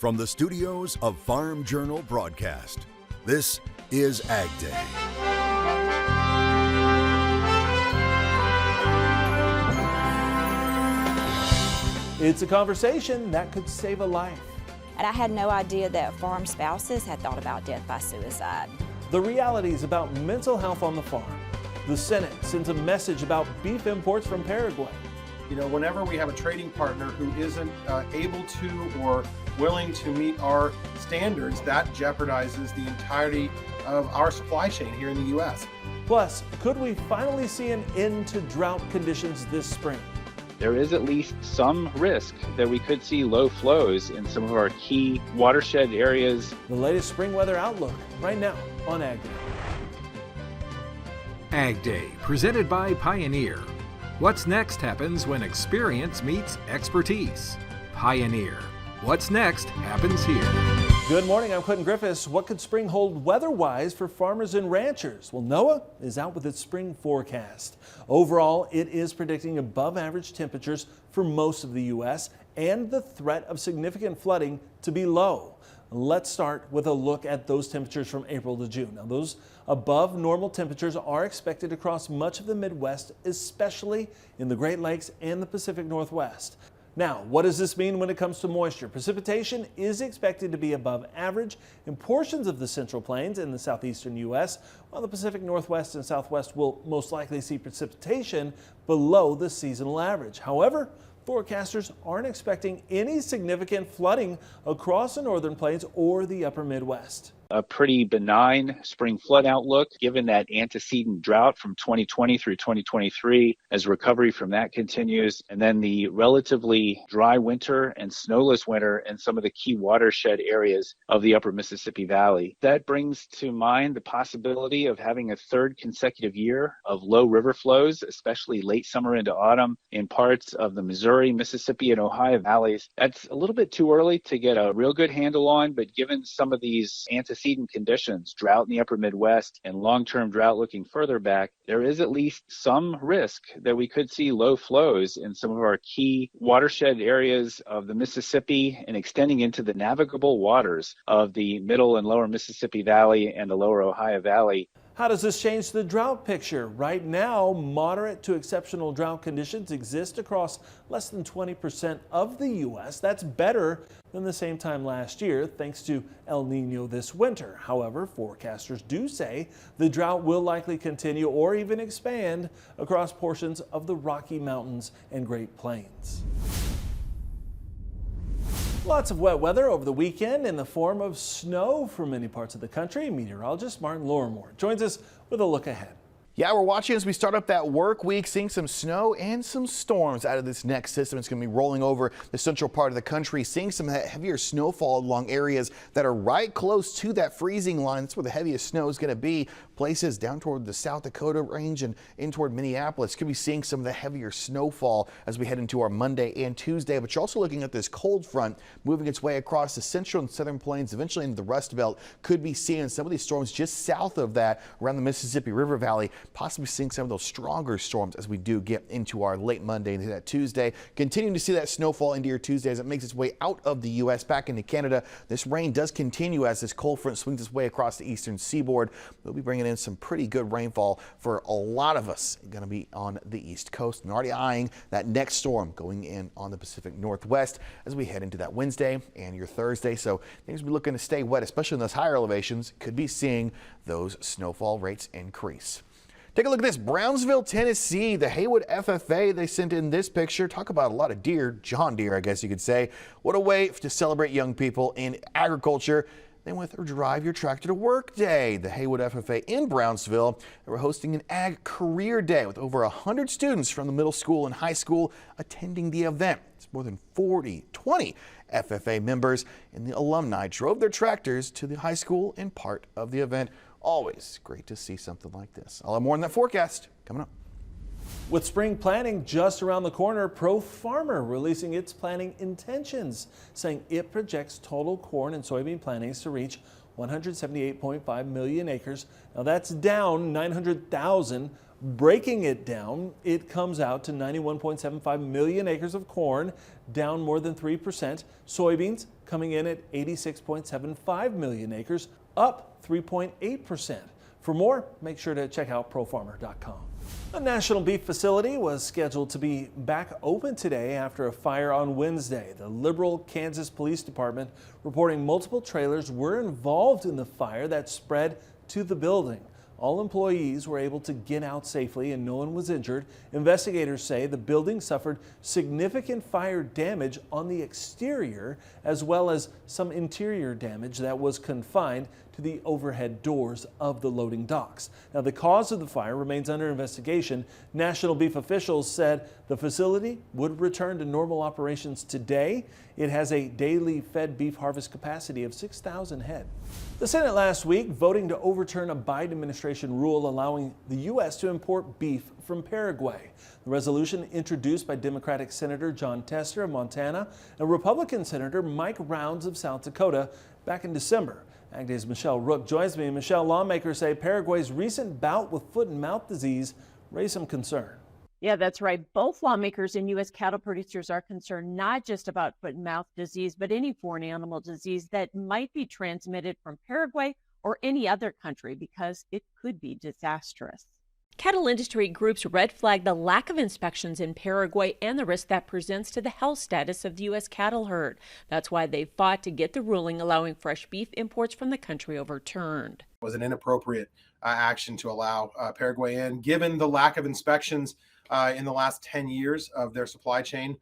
From the studios of Farm Journal Broadcast, this is AgDay. It's a conversation that could save a life. And I had no idea that farm spouses had thought about death by suicide. The realities about mental health on the farm. The Senate sends a message about beef imports from Paraguay. You know, whenever we have a trading partner who isn't able to or willing to meet our standards, that jeopardizes the entirety of our supply chain here in the U.S. Plus, could we finally see an end to drought conditions this spring? There is at least some risk that we could see low flows in some of our key watershed areas. The latest spring weather outlook right now on AgDay. AgDay, presented by Pioneer. What's next happens when experience meets expertise. Pioneer. What's next happens here. Good morning, I'm Clinton Griffiths. What could spring hold weather-wise for farmers and ranchers? Well, NOAA is out with its spring forecast. Overall, it is predicting above average temperatures for most of the U.S. and the threat of significant flooding to be low. Let's start with a look at those temperatures from April to June. Now, those above normal temperatures are expected across much of the Midwest, especially in the Great Lakes and the Pacific Northwest. Now, what does this mean when it comes to moisture? Precipitation is expected to be above average in portions of the Central Plains and the southeastern U.S., while the Pacific Northwest and Southwest will most likely see precipitation below the seasonal average. However, forecasters aren't expecting any significant flooding across the northern plains or the upper Midwest. A pretty benign spring flood outlook given that antecedent drought from 2020 through 2023 as recovery from that continues, and then the relatively dry winter and snowless winter in some of the key watershed areas of the upper Mississippi Valley. That brings to mind the possibility of having a third consecutive year of low river flows, especially late summer into autumn in parts of the Missouri, Mississippi, and Ohio valleys. That's a little bit too early to get a real good handle on, but given some of these antecedent conditions, drought in the upper Midwest and long-term drought looking further back, there is at least some risk that we could see low flows in some of our key watershed areas of the Mississippi and extending into the navigable waters of the middle and lower Mississippi Valley and the lower Ohio Valley. How does this change the drought picture? Right now, moderate to exceptional drought conditions exist across less than 20% of the U.S. That's better than the same time last year, thanks to El Nino this winter. However, forecasters do say the drought will likely continue or even expand across portions of the Rocky Mountains and Great Plains. Lots of wet weather over the weekend in the form of snow for many parts of the country. Meteorologist Martin Lorimore joins us with a look ahead. Yeah, we're watching as we start up that work week, seeing some snow and some storms out of this next system. It's going to be rolling over the central part of the country, seeing some heavier snowfall along areas that are right close to that freezing line. That's where the heaviest snow is going to be. Places down toward the South Dakota range and in toward Minneapolis could be seeing some of the heavier snowfall as we head into our Monday and Tuesday. But you're also looking at this cold front moving its way across the central and southern plains, eventually into the Rust Belt. Could be seeing some of these storms just south of that around the Mississippi River Valley, possibly seeing some of those stronger storms as we do get into our late Monday into that Tuesday. Continuing to see that snowfall into your Tuesday as it makes its way out of the U.S. back into Canada. This rain does continue as this cold front swings its way across the eastern seaboard. We'll be bringing in some pretty good rainfall for a lot of us going to be on the East Coast. And already eyeing that next storm going in on the Pacific Northwest as we head into that Wednesday and your Thursday. So things will be looking to stay wet, especially in those higher elevations. Could be seeing those snowfall rates increase. Take a look at this. Brownsville, Tennessee, the Haywood FFA, they sent in this picture. Talk about a lot of deer, John Deere, I guess you could say. What a way to celebrate young people in agriculture. Then with their Drive Your Tractor to Work Day, the Haywood FFA in Brownsville, they were hosting an Ag Career Day with over 100 students from the middle school and high school attending the event. It's more than 20 FFA members and the alumni drove their tractors to the high school and part of the event. Always great to see something like this. I'll have more on that forecast coming up. With spring planting just around the corner, Pro Farmer releasing its planting intentions, saying it projects total corn and soybean plantings to reach 178.5 million acres. Now that's down 900,000 Breaking it down, it comes out to 91.75 million acres of corn, down more than 3%. Soybeans coming in at 86.75 million acres, up 3.8%. For more, make sure to check out profarmer.com. The National Beef facility was scheduled to be back open today after a fire on Wednesday. The liberal Kansas Police Department reporting multiple trailers were involved in the fire that spread to the building. All employees were able to get out safely and no one was injured. Investigators say the building suffered significant fire damage on the exterior as well as some interior damage that was confined to the overhead doors of the loading docks. Now, the cause of the fire remains under investigation. National Beef officials said the facility would return to normal operations today. It has a daily fed beef harvest capacity of 6,000 head. The Senate last week voting to overturn a Biden administration rule allowing the U.S. to import beef from Paraguay. The resolution introduced by Democratic Senator John Tester of Montana and Republican Senator Mike Rounds of South Dakota back in December. AgDay's Michelle Rook joins me. Michelle, lawmakers say Paraguay's recent bout with foot and mouth disease raised some concern. Yeah, that's right. Both lawmakers and U.S. cattle producers are concerned not just about foot and mouth disease, but any foreign animal disease that might be transmitted from Paraguay or any other country because it could be disastrous. Cattle industry groups red flag the lack of inspections in Paraguay and the risk that presents to the health status of the U.S. cattle herd. That's why they fought to get the ruling allowing fresh beef imports from the country overturned. It was an inappropriate action to allow Paraguay in, given the lack of inspections in the last 10 years of their supply chain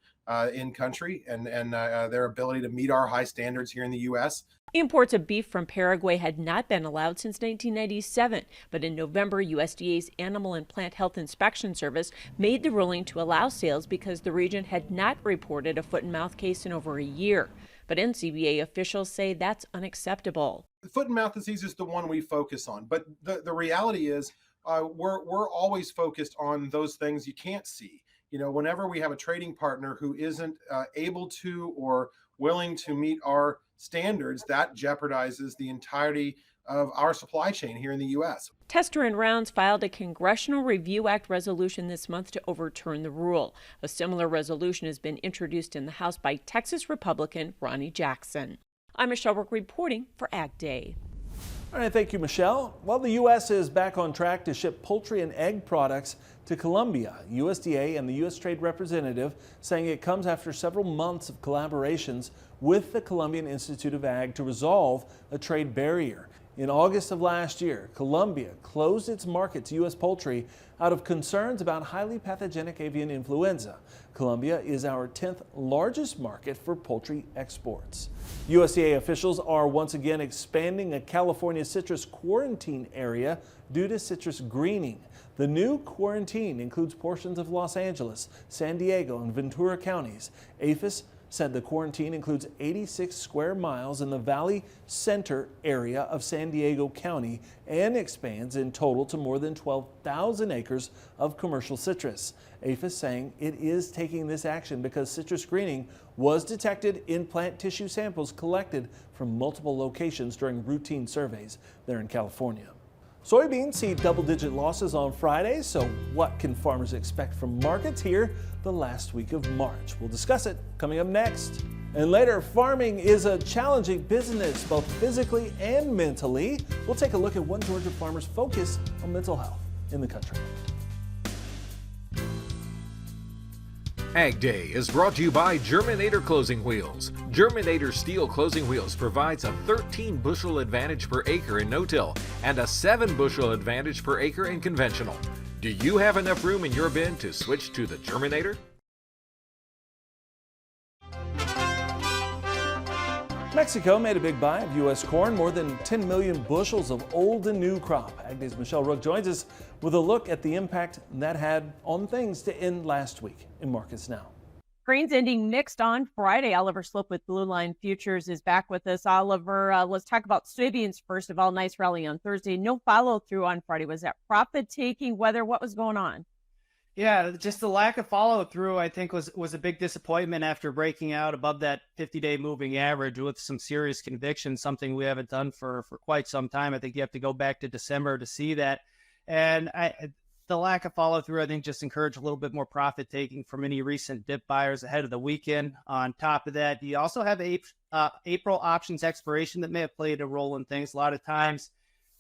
in country and their ability to meet our high standards here in the U.S. Imports of beef from Paraguay had not been allowed since 1997, but in November, USDA's Animal and Plant Health Inspection Service made the ruling to allow sales because the region had not reported a foot and mouth case in over a year. But NCBA officials say that's unacceptable. Foot and mouth disease is the one we focus on, but the reality is we're always focused on those things you can't see. You know, whenever we have a trading partner who isn't able to or willing to meet our standards, that jeopardizes the entirety of our supply chain here in the U.S. Tester and Rounds filed a Congressional Review Act resolution this month to overturn the rule. A similar resolution has been introduced in the House by Texas Republican Ronnie Jackson. I'm Michelle Rook reporting for AgDay. All right, thank you, Michelle. Well, the U.S. is back on track to ship poultry and egg products to Colombia. USDA and the U.S. Trade Representative saying it comes after several months of collaborations with the Colombian Institute of Ag to resolve a trade barrier. In August of last year, Colombia closed its market to U.S. poultry out of concerns about highly pathogenic avian influenza. Colombia is our 10th largest market for poultry exports. USDA officials are once again expanding a California citrus quarantine area due to citrus greening. The new quarantine includes portions of Los Angeles, San Diego, and Ventura counties. APHIS said the quarantine includes 86 square miles in the Valley Center area of San Diego County and expands in total to more than 12,000 acres of commercial citrus. APHIS saying it is taking this action because citrus greening was detected in plant tissue samples collected from multiple locations during routine surveys there in California. Soybeans see double-digit losses on Friday, so what can farmers expect from markets here the last week of March? We'll discuss it coming up next. And later, farming is a challenging business, both physically and mentally. We'll take a look at what Georgia farmers focus on mental health in the country. AgDay is brought to you by Germinator Closing Wheels. Germinator steel closing wheels provides a 13 bushel advantage per acre in no-till and a 7 bushel advantage per acre in conventional. Do you have enough room in your bin to switch to the Germinator? Mexico made a big buy of U.S. corn, more than 10 million bushels of old and new crop. AgDay's Michelle Rook joins us with a look at the impact that had on things to end last week in markets now. Grains ending mixed on Friday. Oliver Slope with Blue Line Futures is back with us. Oliver, let's talk about soybeans first of all. Nice rally on Thursday. No follow through on Friday. Was that profit taking weather? What was going on? Yeah, just the lack of follow through, I think, was a big disappointment after breaking out above that 50-day moving average with some serious conviction, something we haven't done for quite some time. I think you have to go back to December to see that. And the lack of follow through, I think, just encouraged a little bit more profit taking from any recent dip buyers ahead of the weekend. On top of that, you also have April options expiration that may have played a role in things. A lot of times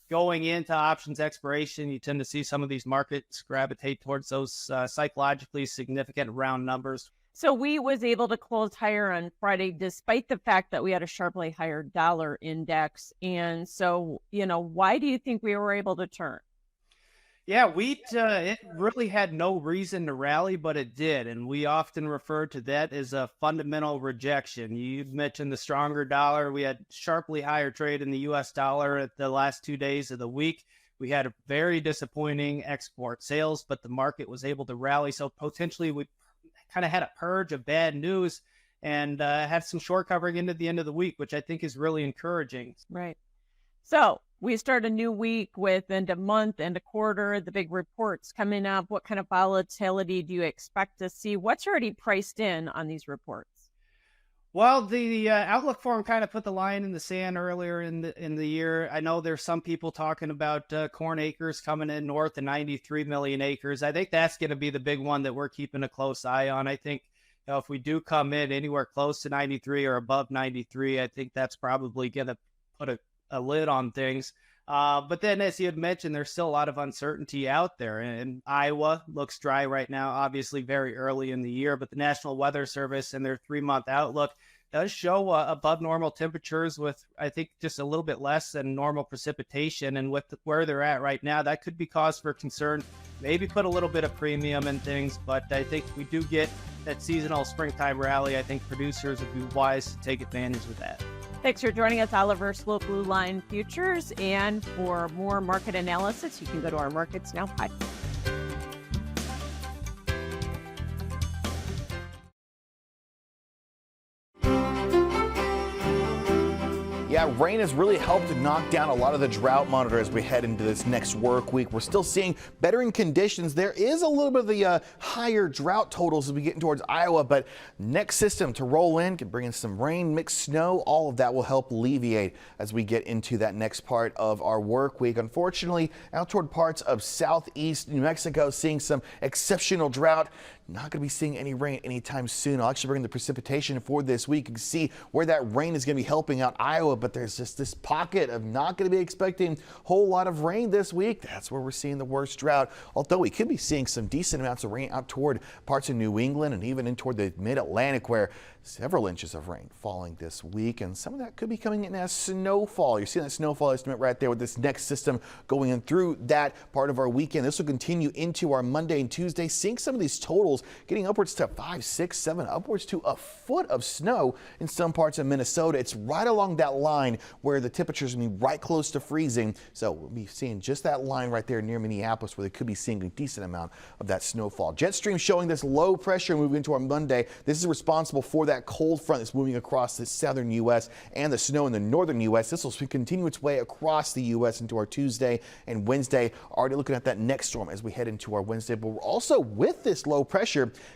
going into options expiration, you tend to see some of these markets gravitate towards those psychologically significant round numbers. So wheat was able to close higher on Friday, despite the fact that we had a sharply higher dollar index. And so, why do you think we were able to turn? Yeah, wheat, it really had no reason to rally, but it did. And we often refer to that as a fundamental rejection. You mentioned the stronger dollar. We had sharply higher trade in the U.S. dollar at the last 2 days of the week. We had a very disappointing export sales, but the market was able to rally. So potentially we kind of had a purge of bad news and had some short covering into the end of the week, which I think is really encouraging. Right. So we start a new week with end of month, end of quarter, the big reports coming up. What kind of volatility do you expect to see? What's already priced in on these reports? Well, the Outlook Forum kind of put the line in the sand earlier in the year. I know there's some people talking about corn acres coming in north of 93 million acres. I think that's going to be the big one that we're keeping a close eye on. I think if we do come in anywhere close to 93 or above 93, I think that's probably going to put a lid on things. But then, as you had mentioned, there's still a lot of uncertainty out there. And Iowa looks dry right now, obviously very early in the year. But the National Weather Service and their 3-month outlook does show above normal temperatures with, I think, just a little bit less than normal precipitation. And with where they're at right now, that could be cause for concern. Maybe put a little bit of premium in things. But I think we do get that seasonal springtime rally. I think producers would be wise to take advantage of that. Thanks for joining us, Oliver Slope Blue Line Futures. And for more market analysis, you can go to our Markets Now podcast. Yeah, rain has really helped to knock down a lot of the drought monitor as we head into this next work week. We're still seeing bettering conditions. There is a little bit of the higher drought totals as we get towards Iowa, but next system to roll in can bring in some rain, mixed snow. All of that will help alleviate as we get into that next part of our work week. Unfortunately, out toward parts of southeast New Mexico, seeing some exceptional drought. Not going to be seeing any rain anytime soon. I'll actually bring the precipitation for this week. You can see where that rain is going to be helping out Iowa, but there's just this pocket of not going to be expecting a whole lot of rain this week. That's where we're seeing the worst drought, although we could be seeing some decent amounts of rain out toward parts of New England and even in toward the mid-Atlantic, where several inches of rain falling this week, and some of that could be coming in as snowfall. You're seeing that snowfall estimate right there with this next system going in through that part of our weekend. This will continue into our Monday and Tuesday, seeing some of these totals getting upwards to 5, 6, 7, upwards to a foot of snow in some parts of Minnesota. It's right along that line where the temperatures will be right close to freezing. So we'll be seeing just that line right there near Minneapolis where they could be seeing a decent amount of that snowfall. Jet stream showing this low pressure moving into our Monday. This is responsible for that cold front that's moving across the southern U.S. and the snow in the northern U.S. This will continue its way across the U.S. into our Tuesday and Wednesday. Already looking at that next storm as we head into our Wednesday. But we're also, with this low pressure,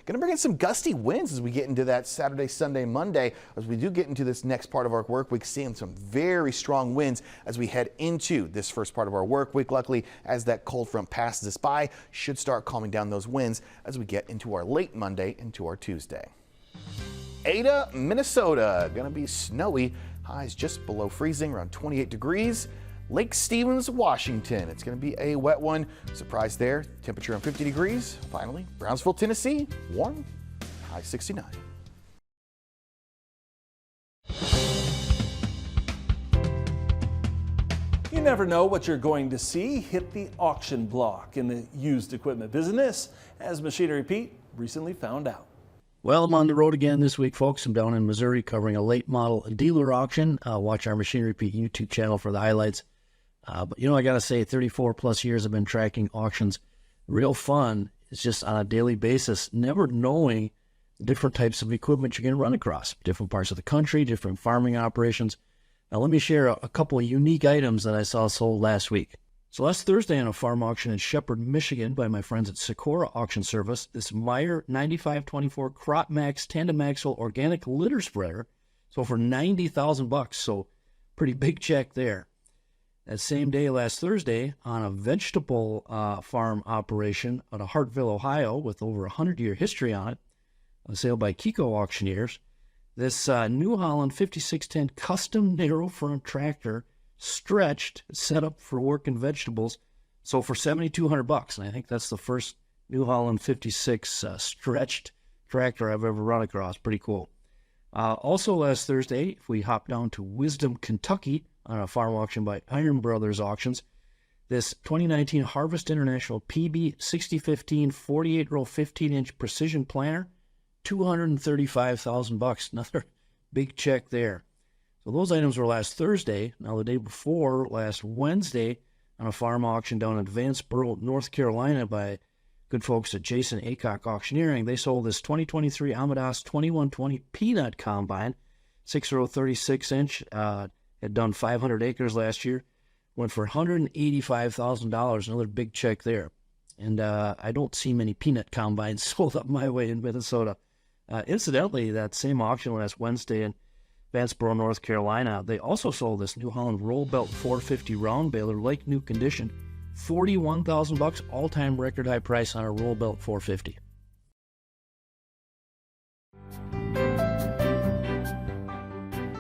going to bring in some gusty winds as we get into that Saturday, Sunday, Monday. As we do get into this next part of our work week, seeing some very strong winds as we head into this first part of our work week. Luckily, as that cold front passes us by, should start calming down those winds as we get into our late Monday into our Tuesday. Ada, Minnesota, going to be snowy. Highs just below freezing, around 28 degrees. Lake Stevens, Washington, it's going to be a wet one. Surprise there, temperature around 50 degrees. Finally, Brownsville, Tennessee, warm, high 69. You never know what you're going to see hit the auction block in the used equipment business, as Machinery Pete recently found out. Well, I'm on the road again this week, folks. I'm down in Missouri covering a late model dealer auction. Watch our Machinery Pete YouTube channel for the highlights. But, I got to say, 34 plus years I've been tracking auctions. Real fun. It's just on a daily basis, never knowing the different types of equipment you're going to run across. Different parts of the country, different farming operations. Now, let me share a couple of unique items that I saw sold last week. So last Thursday on a farm auction in Shepherd, Michigan by my friends at Socorro Auction Service, this Meyer 9524 Crop Max Tandem Axle Organic Litter Spreader sold for $90,000. So pretty big check there. That same day, last Thursday, on a vegetable farm operation out of Hartville, Ohio, with over a 100-year history on it, a sale by Kiko Auctioneers, this New Holland 5610 custom narrow front tractor, stretched, set up for working vegetables, sold for $7,200, and I think that's the first New Holland 56 stretched tractor I've ever run across. Pretty cool. Also last Thursday, if we hop down to Wisdom, Kentucky, on a farm auction by Iron Brothers Auctions, this 2019 Harvest International PB 6015 48-row 15-inch precision planter, $235,000. Another big check there. So those items were last Thursday. Now the day before, last Wednesday, on a farm auction down in Vanceboro, North Carolina by good folks at Jason Aycock Auctioneering, they sold this 2023 Amadas 2120 Peanut Combine, 6-row 36-inch, had done 500 acres last year, went for $185,000, another big check there. And I don't see many peanut combines sold up my way in Minnesota. Incidentally, that same auction last Wednesday in Vanceboro, North Carolina, they also sold this New Holland Roll Belt 450 round baler, like new condition, $41,000, all-time record high price on a Roll Belt 450.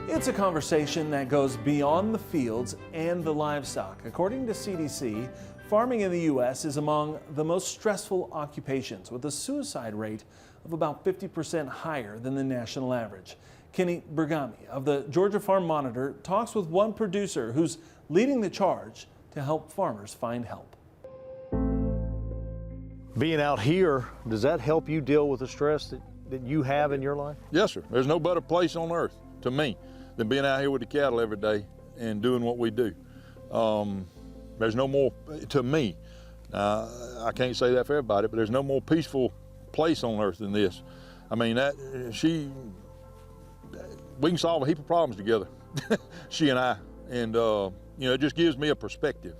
It's a conversation that goes beyond the fields and the livestock. According to CDC, farming in the U.S. is among the most stressful occupations, with a suicide rate of about 50% higher than the national average. Kenny Bergami of the Georgia Farm Monitor talks with one producer who's leading the charge to help farmers find help. Being out here, does that help you deal with the stress that you have in your life? Yes, sir. There's no better place on earth, to me, than being out here with the cattle every day and doing what we do. There's no more, to me, I can't say that for everybody, but there's no more peaceful place on earth than this. I mean, we can solve a heap of problems together, she and I, and it just gives me a perspective,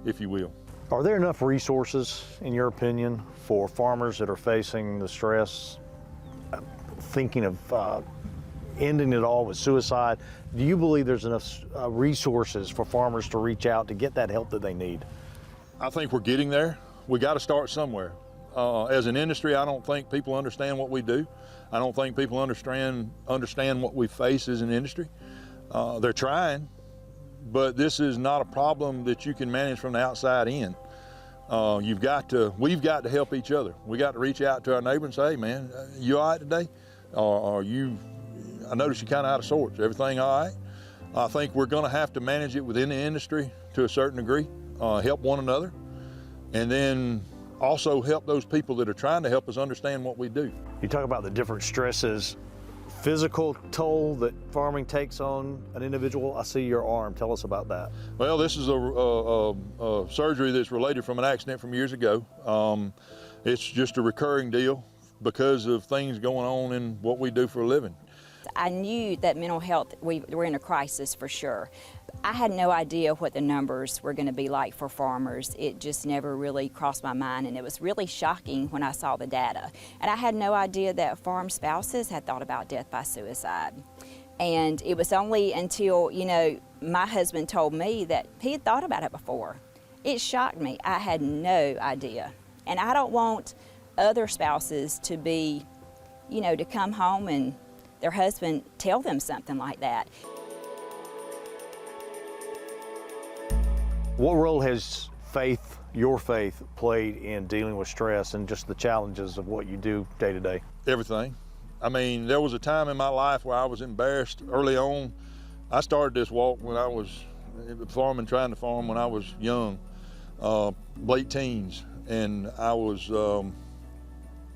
if you will. Are there enough resources, in your opinion, for farmers that are facing the stress, thinking of ending it all with suicide? Do you believe there's enough resources for farmers to reach out to get that help that they need? I think we're getting there. We got to start somewhere. As an industry, I don't think people understand what we do. I don't think people understand what we face as an industry. They're trying, but this is not a problem that you can manage from the outside in. We've got to help each other. We got to reach out to our neighbor and say, hey man, you all right today? Or I notice you're kind of out of sorts. Everything all right? I think we're going to have to manage it within the industry to a certain degree, help one another, and then also help those people that are trying to help us understand what we do. You talk about the different stresses, physical toll that farming takes on an individual. I see your arm. Tell us about that. Well, this is a surgery that's related from an accident from years ago. It's just a recurring deal because of things going on in what we do for a living. I knew that mental health, we were in a crisis for sure. I had no idea what the numbers were going to be like for farmers. It just never really crossed my mind, and it was really shocking when I saw the data. And I had no idea that farm spouses had thought about death by suicide. And it was only until, my husband told me that he had thought about it before. It shocked me. I had no idea. And I don't want other spouses to be, to come home and their husband tell them something like that. What role has your faith, played in dealing with stress and just the challenges of what you do day to day? Everything. I mean, there was a time in my life where I was embarrassed early on. I started this walk when I was trying to farm when I was young, late teens, and I was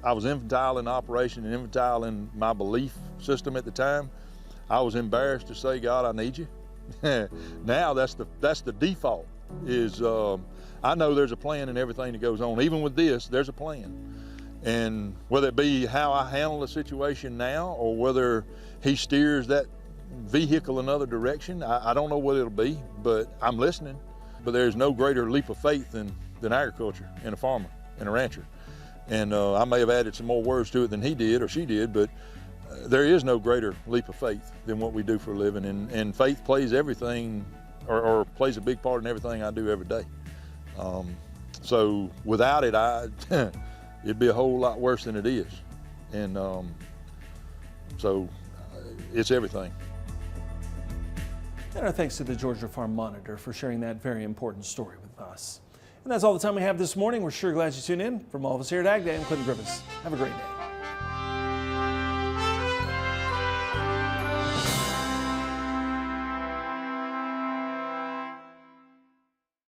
infantile in operation and infantile in my belief system at the time. I was embarrassed to say, God, I need you. Now that's the default. I know there's a plan in everything that goes on. Even with this, there's a plan. And whether it be how I handle the situation now or whether he steers that vehicle another direction, I don't know what it'll be, but I'm listening. But there's no greater leap of faith than agriculture and a farmer and a rancher. And I may have added some more words to it than he did or she did, but there is no greater leap of faith than what we do for a living. And faith plays everything or plays a big part in everything I do every day. So without it, it'd be a whole lot worse than it is. And so it's everything. And our thanks to the Georgia Farm Monitor for sharing that very important story with us. And that's all the time we have this morning. We're sure glad you tuned in. From all of us here at AgDay, I'm Clinton Griffiths. Have a great day.